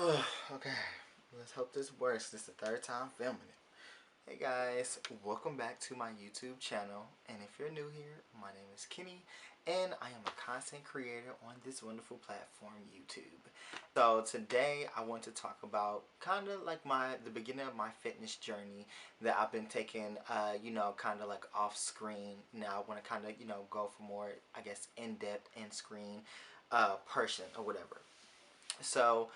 Okay, let's hope this works. This is the third time filming it. Hey guys, welcome back to my YouTube channel. And if you're new here, my name is Kenny, and I am a content creator on this wonderful platform, YouTube. So today I want to talk about kind of like the beginning of my fitness journey that I've been taking, kind of like off screen. Now I want to kind of, go for more, I guess, in-depth, in-screen person or whatever. So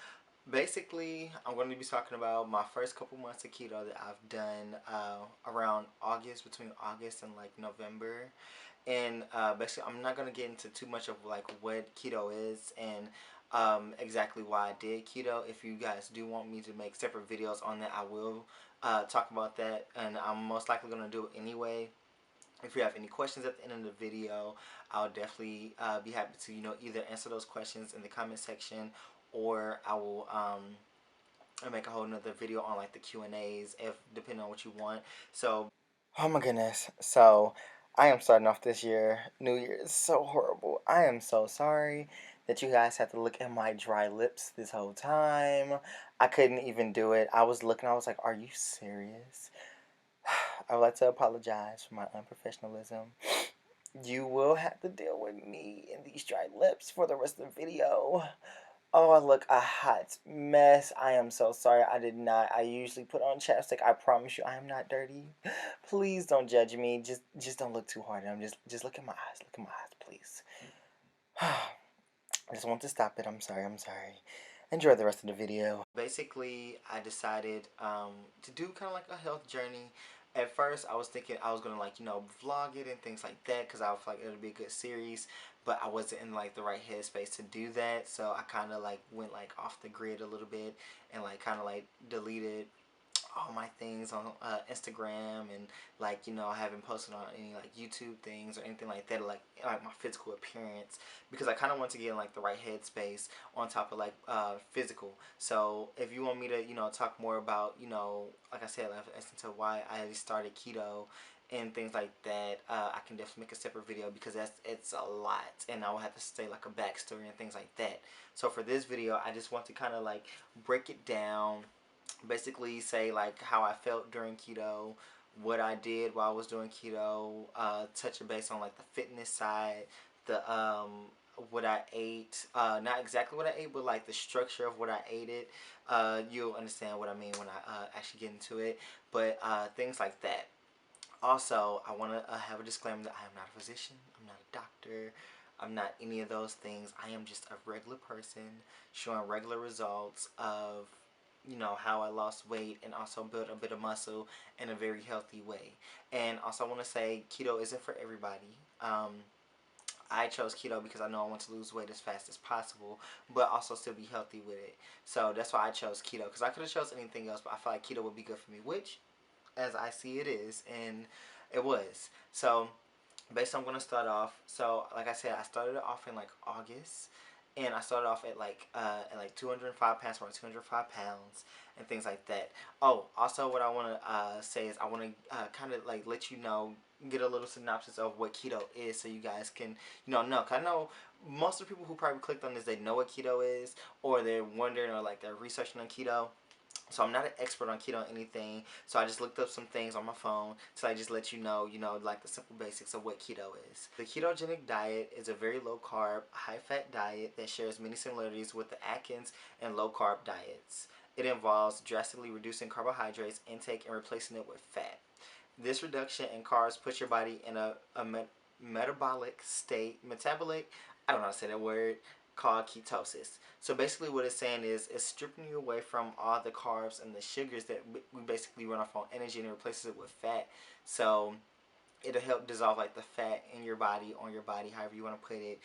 basically, I'm going to be talking about my first couple months of keto that I've done around August, between August and like November. And basically, I'm not going to get into too much of like what keto is and exactly why I did keto. If you guys do want me to make separate videos on that, I will talk about that. And I'm most likely going to do it anyway. If you have any questions at the end of the video, I'll definitely be happy to either answer those questions in the comment section, or I will make a whole nother video on like the Q&As, if depending on what you want. So oh my goodness, so I am starting off this year. New Year is so horrible. I am so sorry that you guys had to look at my dry lips this whole time. I couldn't even do it. I was looking, I was like, are you serious? I would like to apologize for my unprofessionalism. You will have to deal with me and these dry lips for the rest of the video. Oh, I look a hot mess. I am so sorry. I did not. I usually put on chapstick. I promise you I am not dirty. Please don't judge me. Just don't look too hard. Just look at my eyes. Look at my eyes, please. I just want to stop it. I'm sorry. I'm sorry. Enjoy the rest of the video. Basically, I decided to do kind of like a health journey. At first, I was thinking I was gonna like vlog it and things like that because I felt like it would be a good series, but I wasn't in like the right headspace to do that. So I kind of like went like off the grid a little bit and like kind of like deleted all my things on Instagram, and like I haven't posted on any like YouTube things or anything like that, like my physical appearance, because I kind of want to get in like the right headspace on top of like physical. So if you want me to talk more about like I said, like, as to why I started keto and things like that, I can definitely make a separate video because it's a lot, and I will have to say like a backstory and things like that. So for this video, I just want to kind of like break it down, basically say like how I felt during keto, what I did while I was doing keto, touch base on like the fitness side, the what I ate, not exactly what I ate, but like the structure of what I ate it. You'll understand what I mean when I actually get into it, but things like that. Also, I want to have a disclaimer that I am not a physician, I'm not a doctor, I'm not any of those things. I am just a regular person showing regular results of how I lost weight and also built a bit of muscle in a very healthy way. And also I want to say keto isn't for everybody. I chose keto because I know I want to lose weight as fast as possible, but also still be healthy with it. So that's why I chose keto, because I could have chose anything else, but I feel like keto would be good for me, which, as I see, it is, and it was. So basically, I'm gonna start off. So like I said, I started off in like August, and I started off at like 205 pounds, or 205 pounds, and things like that. Oh, also what I want to say is I want to kind of like let you know, get a little synopsis of what keto is, so you guys can know. 'Cause I know most of the people who probably clicked on this, they know what keto is, or they're wondering, or like they're researching on keto. So I'm not an expert on keto or anything. So I just looked up some things on my phone to like just let you know, like the simple basics of what keto is. The ketogenic diet is a very low carb, high fat diet that shares many similarities with the Atkins and low carb diets. It involves drastically reducing carbohydrates intake and replacing it with fat. This reduction in carbs puts your body in a metabolic state, I don't know how to say that word, called ketosis. So basically what it's saying is it's stripping you away from all the carbs and the sugars that we basically run off on energy, and it replaces it with fat. So it'll help dissolve like the fat in your body, on your body, however you want to put it.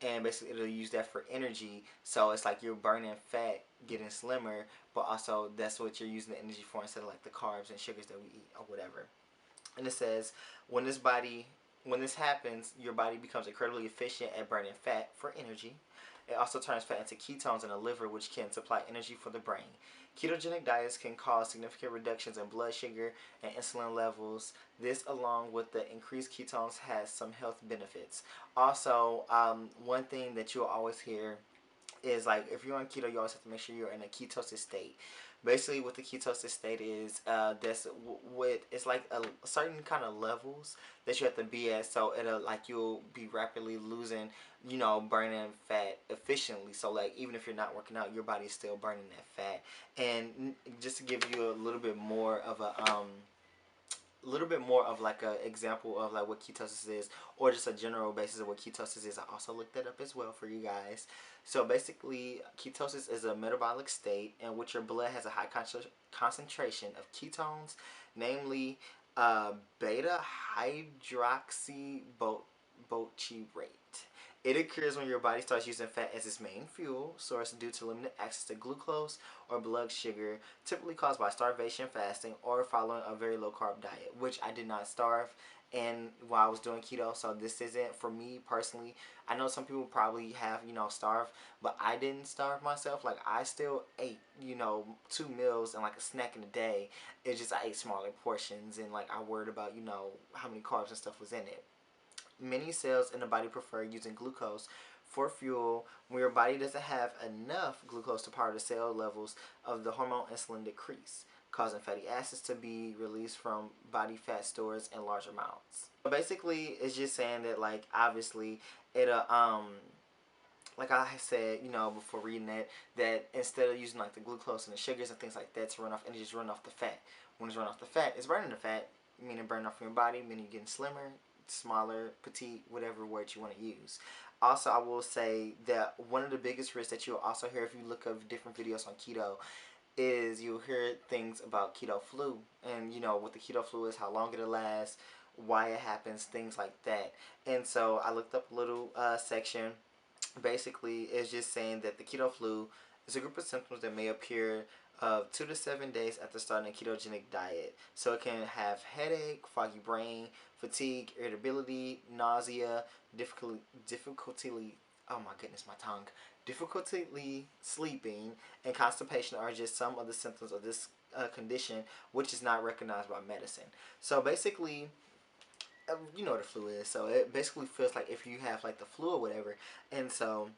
And basically it'll use that for energy. So it's like you're burning fat, getting slimmer, but also that's what you're using the energy for, instead of like the carbs and sugars that we eat or whatever. And it says when this happens, your body becomes incredibly efficient at burning fat for energy. It also turns fat into ketones in the liver, which can supply energy for the brain. Ketogenic diets can cause significant reductions in blood sugar and insulin levels. This, along with the increased ketones, has some health benefits. Also, one thing that you'll always hear is like if you're on keto, you always have to make sure you're in a ketosis state. Basically, what the ketosis state is, that's what it's like a certain kind of levels that you have to be at. So it'll like you'll be rapidly losing, burning fat efficiently. So like even if you're not working out, your body's still burning that fat. And just to give you a little bit more of like a example of like what ketosis is, or just a general basis of what ketosis is. I also looked that up as well for you guys. So basically, ketosis is a metabolic state in which your blood has a high concentration of ketones, namely beta hydroxybutyrate. It occurs when your body starts using fat as its main fuel source due to limited access to glucose or blood sugar, typically caused by starvation, fasting, or following a very low carb diet, which I did not starve and while I was doing keto, so this isn't for me personally. I know some people probably have, starved, but I didn't starve myself. Like I still ate, 2 meals and like a snack in a day. It's just I ate smaller portions and like I worried about, how many carbs and stuff was in it. Many cells in the body prefer using glucose for fuel when your body doesn't have enough glucose to power the cell levels of the hormone insulin decrease, causing fatty acids to be released from body fat stores in large amounts. So basically, it's just saying that like obviously it like I said, before reading that instead of using like the glucose and the sugars and things like that to run off, and just run off the fat. When it's run off the fat, it's burning the fat, meaning burning off from your body, meaning you're getting slimmer, smaller, petite, whatever word you want to use. Also, I will say that one of the biggest risks that you'll also hear if you look up different videos on keto is you'll hear things about keto flu, and what the keto flu is, how long it'll last, why it happens, things like that. And so I looked up a little section. Basically, it's just saying that the keto flu is a group of symptoms that may appear of 2 to 7 days after starting a ketogenic diet. So it can have headache, foggy brain, fatigue, irritability, nausea, difficulty, oh my goodness, my tongue, difficulty sleeping, and constipation are just some of the symptoms of this condition, which is not recognized by medicine. So basically, you know what the flu is. So it basically feels like if you have like the flu or whatever, and so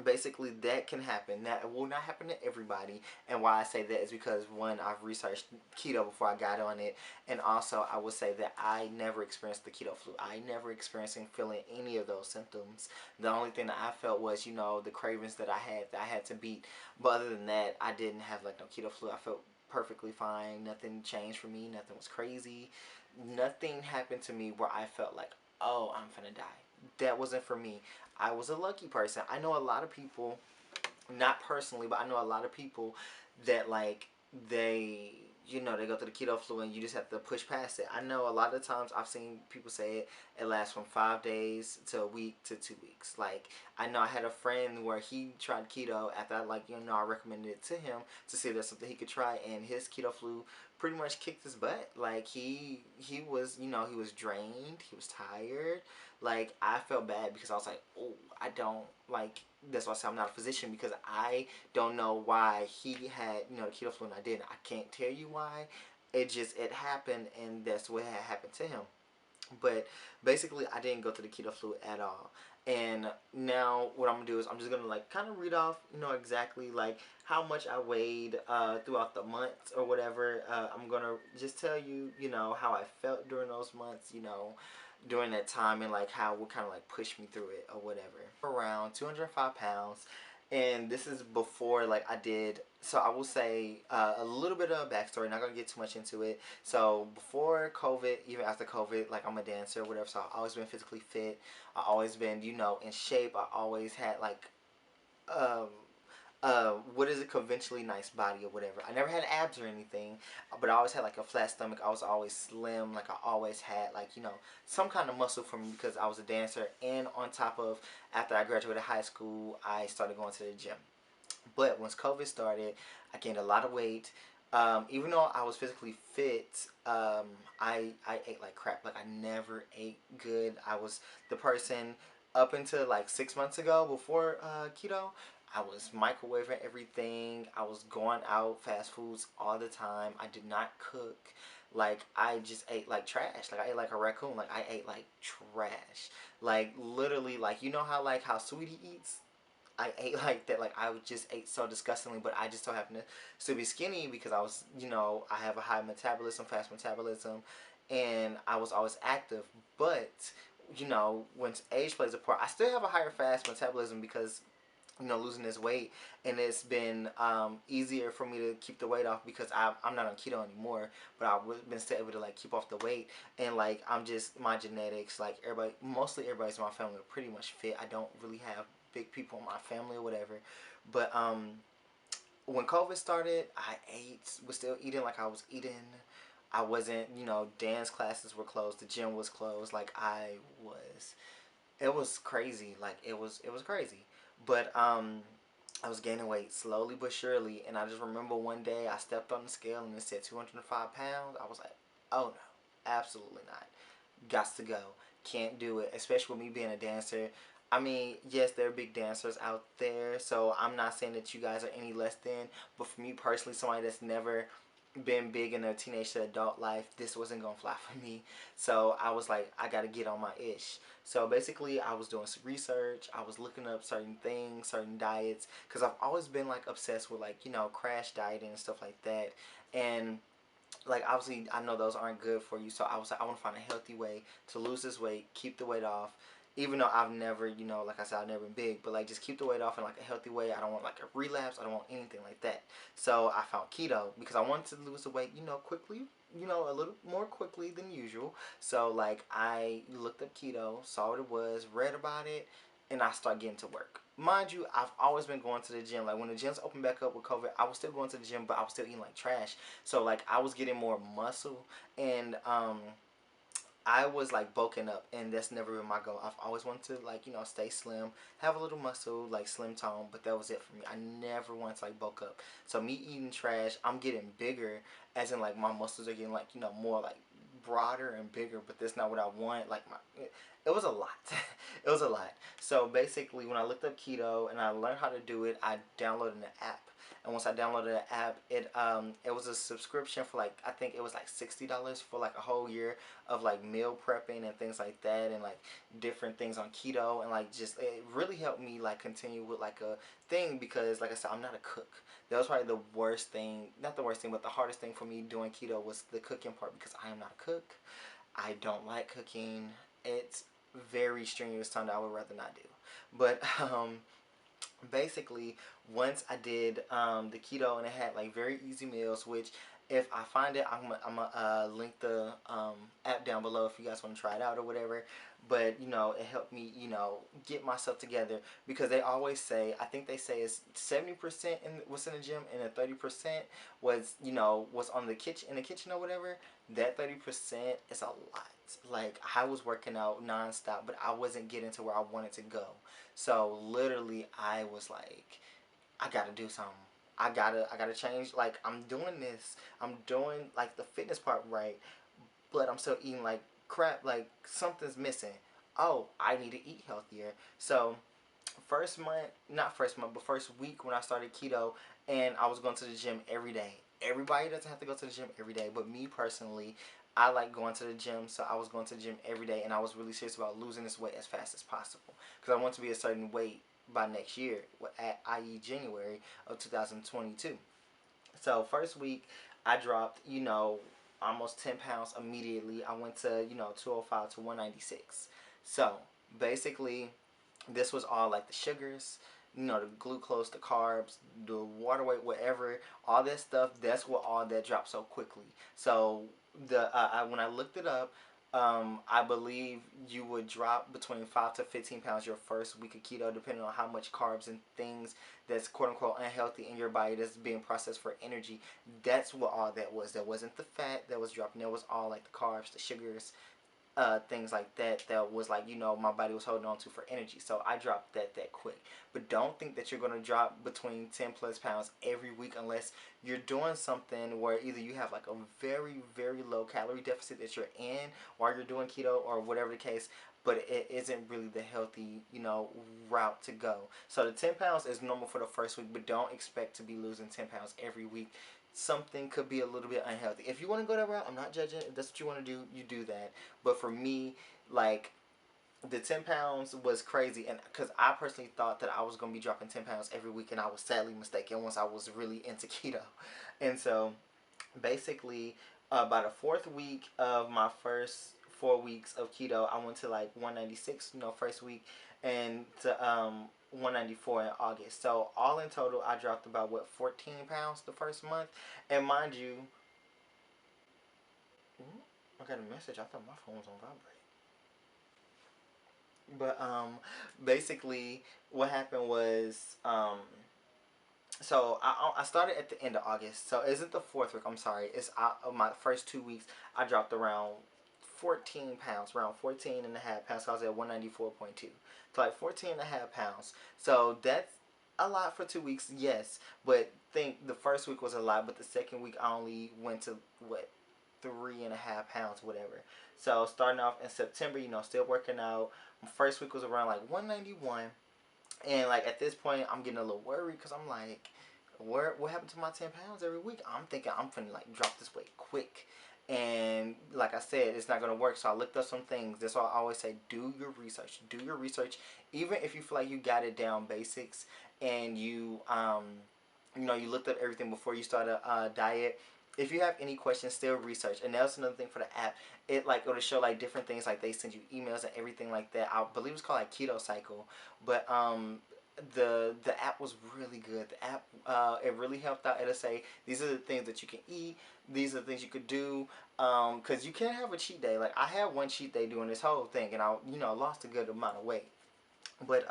basically that can happen. That will not happen to everybody, and why I say that is because one, I've researched keto before I got on it, and also I would say that I never experienced the keto flu. I never experienced feeling any of those symptoms. The only thing that I felt was the cravings that I had to beat, but other than that I didn't have like no keto flu. I felt perfectly fine. Nothing changed for me. Nothing was crazy. Nothing happened to me where I felt like, oh, I'm finna die. That wasn't for me. I was a lucky person. I know a lot of people, not personally, but I know a lot of people that like they they go through the keto flu and you just have to push past it. I know a lot of times I've seen people say it lasts from 5 days to a week to 2 weeks. Like I know I had a friend where he tried keto after I recommended it to him to see if that's something he could try, and his keto flu pretty much kicked his butt. Like he was he was drained, he was tired. Like I felt bad because I was like, oh, I don't like. That's why I say I'm not a physician, because I don't know why he had the keto flu and I didn't. I can't tell you why. It happened, and that's what had happened to him. But basically, I didn't go through the keto flu at all. And now what I'm gonna do is I'm just gonna like kind of read off exactly like how much I weighed throughout the months or whatever. I'm gonna just tell you how I felt during those months, during that time, and like how what kind of like pushed me through it or whatever. Around 205 pounds, and this is before like I did. So I will say a little bit of a backstory. Not gonna get too much into it. So before COVID, even after COVID, like I'm a dancer or whatever. So I've always been physically fit. I always been in shape. I always had like um what is a conventionally nice body or whatever. I never had abs or anything, but I always had like a flat stomach. I was always slim. Like I always had like some kind of muscle for me because I was a dancer. And on top of, after I graduated high school, I started going to the gym. But once COVID started, I gained a lot of weight. Even though I was physically fit, I ate like crap. Like I never ate good. I was the person up until like 6 months ago before keto. I was microwaving everything. I was going out fast foods all the time. I did not cook. Like I just ate like trash. Like I ate like a raccoon. Like I ate like trash. Like literally, like how like how Sweetie eats. I ate like that. Like I would just ate so disgustingly, but I just so happened to still be skinny because I was, I have a high metabolism, fast metabolism, and I was always active. But when age plays a part, I still have a higher fast metabolism because losing this weight, and it's been easier for me to keep the weight off because I'm not on keto anymore, but I've been still able to like keep off the weight, and like I'm just my genetics, like mostly everybody's in my family are pretty much fit. I don't really have big people in my family or whatever, but when COVID started, was still eating like I was eating. I wasn't, dance classes were closed, the gym was closed, like it was crazy. Like it was crazy. But I was gaining weight slowly but surely, and I just remember one day I stepped on the scale and it said 205 pounds. I was like, oh no, absolutely not. Got to go. Can't do it, especially with me being a dancer. I mean, yes, there are big dancers out there, so I'm not saying that you guys are any less than, but for me personally, somebody that's never been big in their teenage to adult life, this wasn't gonna fly for me. So I was like, I gotta get on my ish. So basically, I was doing some research. I was looking up certain things, certain diets, because I've always been like obsessed with like crash dieting and stuff like that. And like obviously I know those aren't good for you, so I was like, I want to find a healthy way to lose this weight, keep the weight off, even though I've never, like I said, I've never been big, but like just keep the weight off in like a healthy way. I don't want like a relapse, I don't want anything like that. So I found keto because I wanted to lose the weight, quickly, a little more quickly than usual. So like I looked up keto, saw what it was, read about it, and I started getting to work. Mind you, I've always been going to the gym. Like when the gyms opened back up with COVID, I was still going to the gym, but I was still eating like trash. So like I was getting more muscle, and I was like bulking up, and that's never been my goal. I've always wanted to like stay slim, have a little muscle, like slim tone, but that was it for me. I never wanted to like bulk up. So me eating trash, I'm getting bigger, as in like my muscles are getting like more like broader and bigger, but that's not what I want. Like it was a lot. It was a lot. So basically, when I looked up keto and I learned how to do it, I downloaded an app. And once I downloaded the app, it was a subscription for like, I think it was like $60 for like a whole year of like meal prepping and things like that, and like different things on keto, and like just it really helped me like continue with like a thing, because like I said, I'm not a cook. That was probably the worst thing, not the worst thing, but the hardest thing for me doing keto was the cooking part, because I am not a cook. I don't like cooking. It's very strenuous, time that I would rather not do. But basically, once I did the keto, and it had like very easy meals, which if I find it, I'm gonna link the app down below if you guys want to try it out or whatever. But it helped me get myself together, because they always say, I think they say it's 70% in what's in the gym, and the 30% was was on the kitchen, in the kitchen or whatever. That 30% is a lot. Like I was working out nonstop, but I wasn't getting to where I wanted to go. So literally, I was like, I gotta do something. I gotta change. Like I'm doing this. I'm doing like the fitness part right, but I'm still eating like crap. Like something's missing. Oh, I need to eat healthier. So first month, not first month, but first week when I started keto, and I was going to the gym every day. Everybody doesn't have to go to the gym every day, but me personally, I like going to the gym, so I was going to the gym every day, and I was really serious about losing this weight as fast as possible, because I want to be a certain weight by next year, i.e. January of 2022. So first week, I dropped, almost 10 pounds immediately. I went to, 205 to 196. So basically, this was all like the sugars, the glucose, the carbs, the water weight, whatever, all that stuff. That's what all that dropped so quickly. So when I looked it up, I believe you would drop between 5 to 15 pounds your first week of keto, depending on how much carbs and things that's quote unquote unhealthy in your body that's being processed for energy. That's what all that was. That wasn't the fat that was dropping. That was all like the carbs, the sugars, things like that, that was like my body was holding on to for energy. So I dropped that quick. But don't think that you're going to drop between 10 plus pounds every week, unless you're doing something where either you have like a very very low calorie deficit that you're in while you're doing keto, or whatever the case, but it isn't really the healthy route to go. So the 10 pounds is normal for the first week, but don't expect to be losing 10 pounds every week. Something could be a little bit unhealthy. If you want to go that route, I'm not judging. If that's what you want to do, you do that. But for me, like the 10 pounds was crazy, and because I personally thought that I was going to be dropping 10 pounds every week, and I was sadly mistaken once I was really into keto. And so basically, by the fourth week of my first 4 weeks of keto, I went to like 196, first week, and to 194 in August. So all in total, I dropped about, what, 14 pounds the first month. And mind you, I got a message. I thought my phone was on vibrate. But basically, what happened was, so I started at the end of August. So it isn't the fourth week. I'm sorry. It's my first 2 weeks. I dropped around 14 pounds, around 14 and a half pounds. So I was at 194.2. So like 14 and a half pounds. So that's a lot for 2 weeks, yes. But think the first week was a lot, but the second week I only went to, what, 3.5 pounds, whatever. So starting off in September, still working out. My first week was around like 191, and like at this point, I'm getting a little worried because I'm like, what happened to my 10 pounds every week? I'm thinking I'm finna like drop this weight quick, and like I said, it's not gonna work. So I looked up some things. That's why I always say, do your research. Do your research, even if you feel like you got it down basics, and you looked up everything before you start a diet. If you have any questions, still research. And that's another thing for the app. It'll show like different things, like they send you emails and everything like that. I believe it's called like Keto Cycle, but the app was really good. The app, it really helped out. It'll say these are the things that you can eat. These are the things you could do. Cause you can't have a cheat day. Like I had one cheat day doing this whole thing, and I lost a good amount of weight. But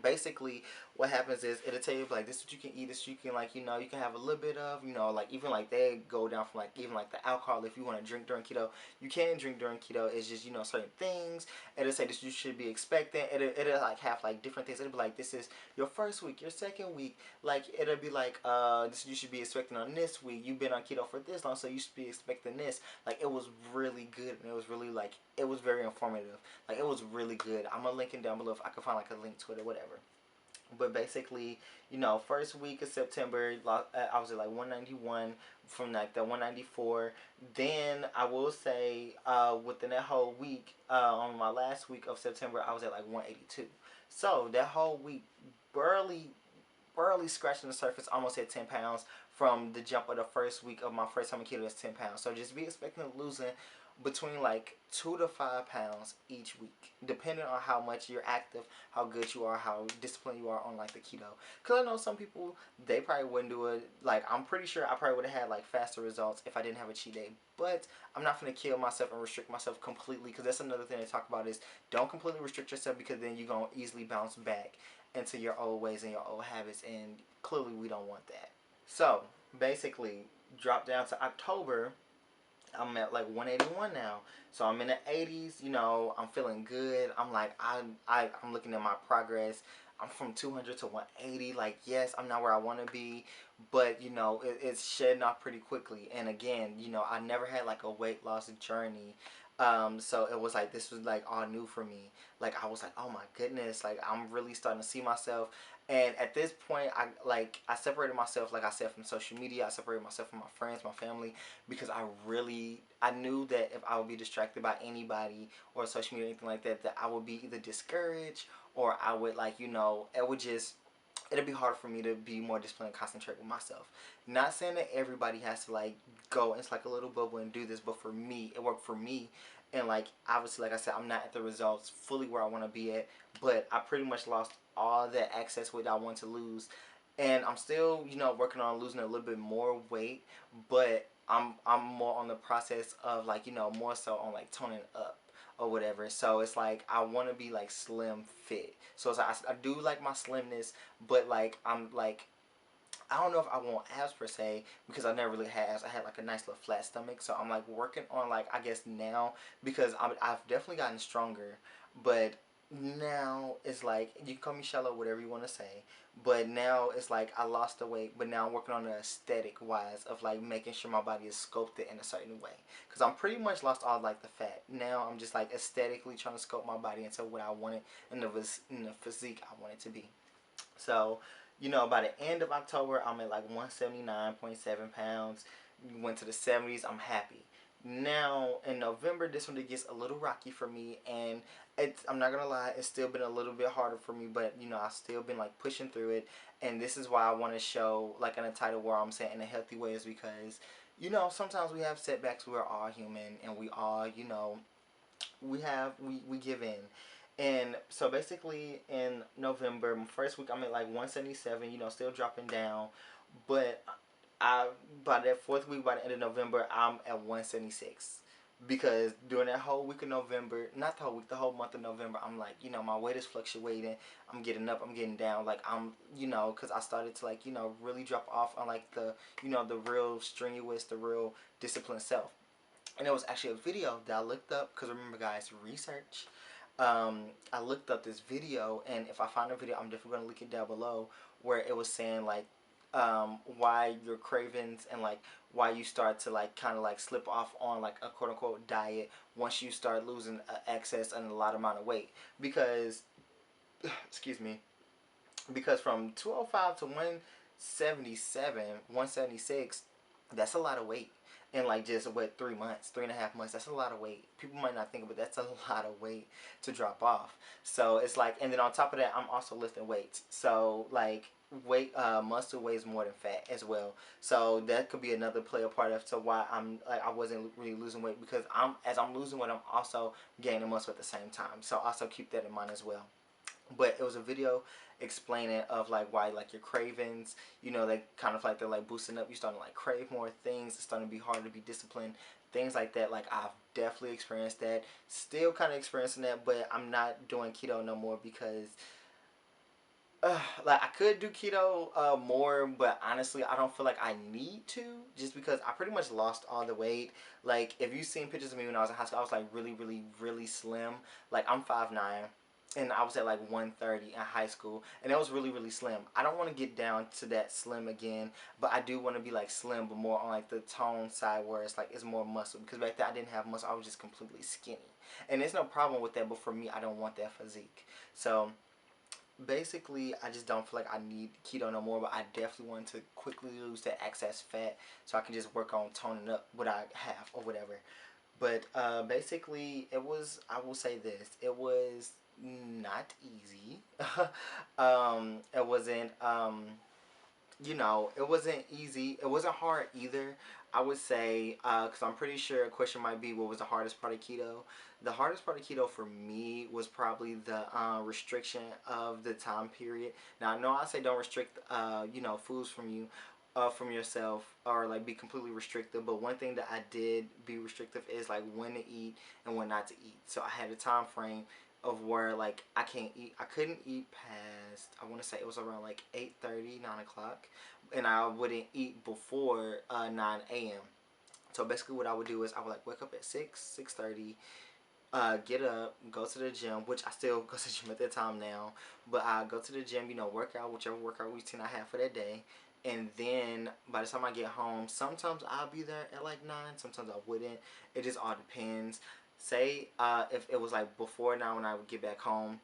basically what happens is it'll tell you like this is what you can eat, this you can, like, you can have a little bit of, like even like they go down from like even like the alcohol. If you want to drink during keto, you can drink during keto. It's just certain things. It'll say this you should be expecting. It'll like have like different things. It'll be like, this is your first week, your second week. Like it'll be like, this you should be expecting on this week. You've been on keto for this long, so you should be expecting this. Like it was really good, and it was really like, it was very informative. Like it was really good. I'm gonna link it down below if I can find like a link to it or whatever. But basically, first week of September, I was at like 191, from like the 194. Then I will say, within that whole week, on my last week of September, I was at like 182. So that whole week, barely, barely scratching the surface, almost hit 10 pounds from the jump of the first week of my first time in keto. Is 10 pounds. So just be expecting losing between like 2 to 5 pounds each week, depending on how much you're active, how good you are, how disciplined you are on like the keto. Cause I know some people, they probably wouldn't do it. Like I'm pretty sure I probably would have had like faster results if I didn't have a cheat day. But I'm not gonna kill myself and restrict myself completely, because that's another thing they talk about is don't completely restrict yourself, because then you're gonna easily bounce back into your old ways and your old habits, and clearly we don't want that. So basically, drop down to October. I'm at like 181 now. So I'm in the 80s, I'm feeling good. I'm like, I'm looking at my progress. I'm from 200 to 180. Like, yes, I'm not where I want to be, but, it's shedding off pretty quickly. And again, I never had like a weight loss journey. So it was like, this was like all new for me. Like, I was like, oh my goodness, like, I'm really starting to see myself. And at this point, I separated myself, like I said, from social media. I separated myself from my friends, my family, because I knew that if I would be distracted by anybody or social media or anything like that, that I would be either discouraged, or I would, like, it would just, it'd be hard for me to be more disciplined and concentrate with myself. Not saying that everybody has to like go into like a little bubble and do this, but for me, it worked for me. And like obviously, like I said, I'm not at the results fully where I want to be at, but I pretty much lost all the excess weight I want to lose, and I'm still working on losing a little bit more weight, but I'm more on the process of like more so on like toning up or whatever. So it's like I want to be like slim fit. So it's like I do like my slimness, but like I'm like, I don't know if I want abs per se, because I never really had abs. I had like a nice little flat stomach, so I'm like working on, like, I guess now, because I've definitely gotten stronger, but now it's like, you can call me shallow, whatever you want to say, but now it's like I lost the weight, but now I'm working on the aesthetic wise of like making sure my body is sculpted in a certain way, because I'm pretty much lost all like the fat. Now I'm just like aesthetically trying to sculpt my body into what I want it, in the physique I want it to be. So, by the end of October, I'm at like 179.7 pounds. Went to the 70s. I'm happy. Now in November, this one it gets a little rocky for me, and I'm not gonna lie, it's still been a little bit harder for me, but you know I've still been like pushing through it, and this is why I want to show like in a title where I'm saying in a healthy way is because you know sometimes we have setbacks. We're all human, and we all we give in. And so basically in November, my first week I'm at like 177, you know, still dropping down. But I by that fourth week, by the end of November, I'm at 176. Because during that whole week of November, not the whole week, the whole month of November, I'm like, you know, my weight is fluctuating. I'm getting up, I'm getting down. Like, because I started to, like, really drop off on, like, the real strenuous, the real disciplined self. And it was actually a video that I looked up, because remember, guys, research. I looked up this video, and if I find a video, I'm definitely going to link it down below, where it was saying, like, why your cravings and, like, why you start to, like, kind of, like, slip off on, like, a quote-unquote diet once you start losing excess and a lot amount of weight. Because, excuse me, because from 205 to 177, 176, that's a lot of weight. In like just what 3 months, 3.5 months, that's a lot of weight. People might not think, but that's a lot of weight to drop off. So it's like, and then on top of that, I'm also lifting weights. So like weight, muscle weighs more than fat as well. So that could be another play a part of to why I wasn't really losing weight, because as I'm losing weight, I'm also gaining muscle at the same time. So also keep that in mind as well. But it was a video explaining of like why like your cravings, they kind of like they're like boosting up. You starting to like crave more things. It's starting to be harder to be disciplined, things like that. Like I've definitely experienced that, still kind of experiencing that, but I'm not doing keto no more because like I could do keto more, but honestly I don't feel like I need to, just because I pretty much lost all the weight. Like if you've seen pictures of me when I was in high school, I was like really really really slim. Like I'm 5'9", and I was at like 130 in high school, and it was really really slim. I don't want to get down to that slim again, but I do want to be like slim, but more on like the tone side where it's like it's more muscle, because back then I didn't have muscle. I was just completely skinny, and there's no problem with that, but for me I don't want that physique. So basically I just don't feel like I need keto no more, but I definitely want to quickly lose that excess fat so I can just work on toning up what I have or whatever. But basically it was, I will say this, it was not easy. It wasn't it wasn't easy. It wasn't hard either. I would say, because I'm pretty sure a question might be, what was the hardest part of keto? The hardest part of keto for me was probably the restriction of the time period. Now, I know I say don't restrict, foods from yourself, or like be completely restrictive. But one thing that I did be restrictive is like when to eat and when not to eat. So I had a time frame of where like I couldn't eat past, I want to say it was around like 8:30, 9 o'clock, and I wouldn't eat before 9 a.m. So basically what I would do is I would like wake up at 6:30, get up, go to the gym, which I still go to the gym at that time now, but I go to the gym, work out whichever workout routine I have for that day. And then by the time I get home, sometimes I'll be there at like 9, sometimes I wouldn't. It just all depends. Say if it was like before 9 when I would get back home,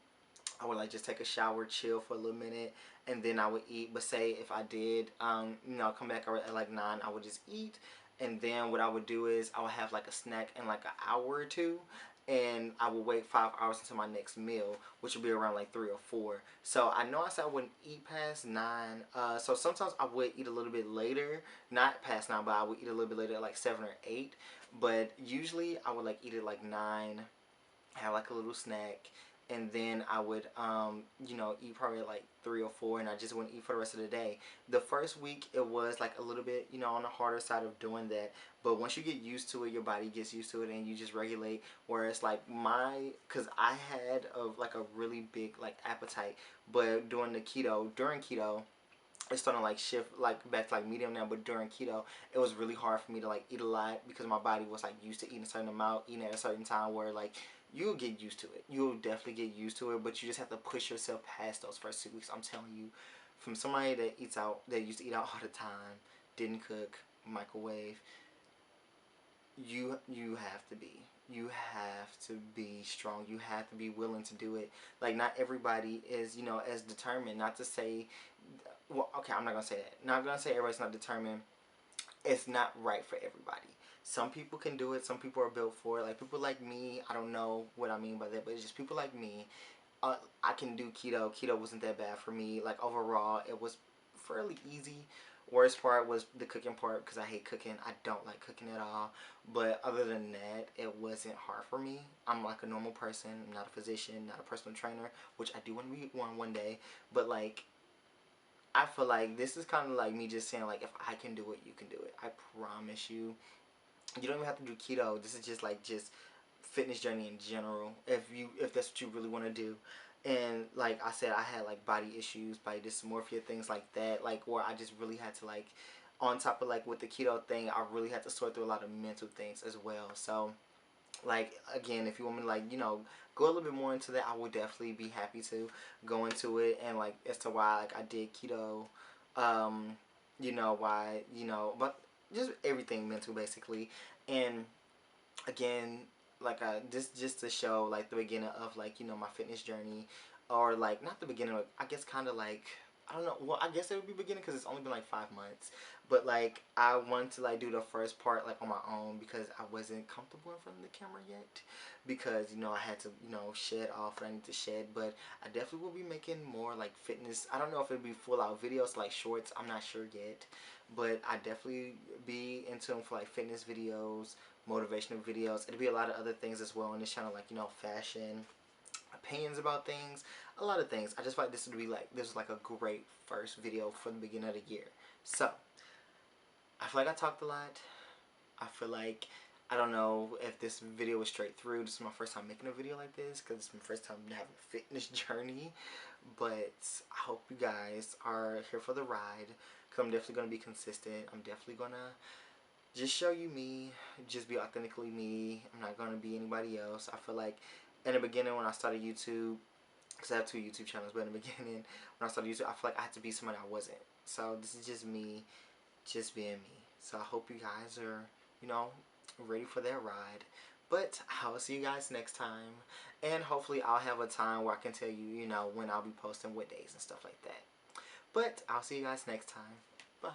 I would like just take a shower, chill for a little minute, and then I would eat. But say if I did, come back at like 9, I would just eat, and then what I would do is I would have like a snack in like an hour or two, and I would wait 5 hours until my next meal, which would be around like 3 or 4. So I know I said I wouldn't eat past 9. So sometimes I would eat a little bit later, not past 9, but I would eat a little bit later, at like 7 or 8. But usually I would like eat at like 9, have like a little snack, and then I would eat probably like 3 or 4, and I just wouldn't eat for the rest of the day. The first week it was like a little bit on the harder side of doing that, but once you get used to it, your body gets used to it, and you just regulate. Whereas like because I had like a really big like appetite, but during keto it's starting to like shift like back to like medium now. But during keto it was really hard for me to like eat a lot, because my body was like used to eating a certain amount, eating at a certain time, where like you'll get used to it. You'll definitely get used to it, but you just have to push yourself past those first 2 weeks. I'm telling you, from somebody that eats out, that used to eat out all the time, didn't cook, microwave, you have to be. You have to be strong. You have to be willing to do it. Like not everybody is, as determined. Not to say, well, okay, I'm not gonna say that. Not gonna say everybody's not determined. it's not right for everybody. Some people can do it. Some people are built for it. Like people like me, I don't know what I mean by that, but it's just people like me. I can do keto. Keto wasn't that bad for me. Like overall, it was fairly easy. Worst part was the cooking part because I hate cooking. I don't like cooking at all. But other than that, it wasn't hard for me. I'm like a normal person. I'm not a physician, not a personal trainer, which I do want to be one day. But like, I feel like this is kind of like me just saying like, if I can do it, you can do it. I promise you. You don't even have to do keto. This is just like just fitness journey in general. If that's what you really want to do, and like I said, I had like body issues, body dysmorphia, things like that. Like where I just really had to like, on top of like with the keto thing, I really had to sort through a lot of mental things as well. So like again, if you want me to like go a little bit more into that, I would definitely be happy to go into it and like as to why like I did keto, um, why but just everything mental basically, and again like this just to show like the beginning of like my fitness journey, or like not the beginning, I guess kind of like I don't know, well I guess it would be beginning because it's only been like 5 months, but like I wanted to like do the first part like on my own because I wasn't comfortable in front of the camera yet, because I had to shed off what I need to shed, but I definitely will be making more like fitness. I don't know if it'll be full out videos like shorts, I'm not sure yet, but I definitely be into them for like fitness videos, motivational videos. It'll be a lot of other things as well on this channel, like fashion, opinions about things, a lot of things. I just feel like this is like a great first video for the beginning of the year. So I feel like I talked a lot. I feel like I don't know if this video was straight through. This is my first time making a video like this because it's my first time having a fitness journey. But I hope you guys are here for the ride. Because I'm definitely going to be consistent. I'm definitely going to just show you me, just be authentically me. I'm not gonna be anybody else. I feel like in the beginning when I started YouTube, because I have two YouTube channels, but in the beginning when I started YouTube, I feel like I had to be somebody I wasn't. So this is just me, just being me. So I hope you guys are, ready for that ride. But I will see you guys next time, and hopefully I'll have a time where I can tell you, when I'll be posting, what days and stuff like that. But I'll see you guys next time. Bye.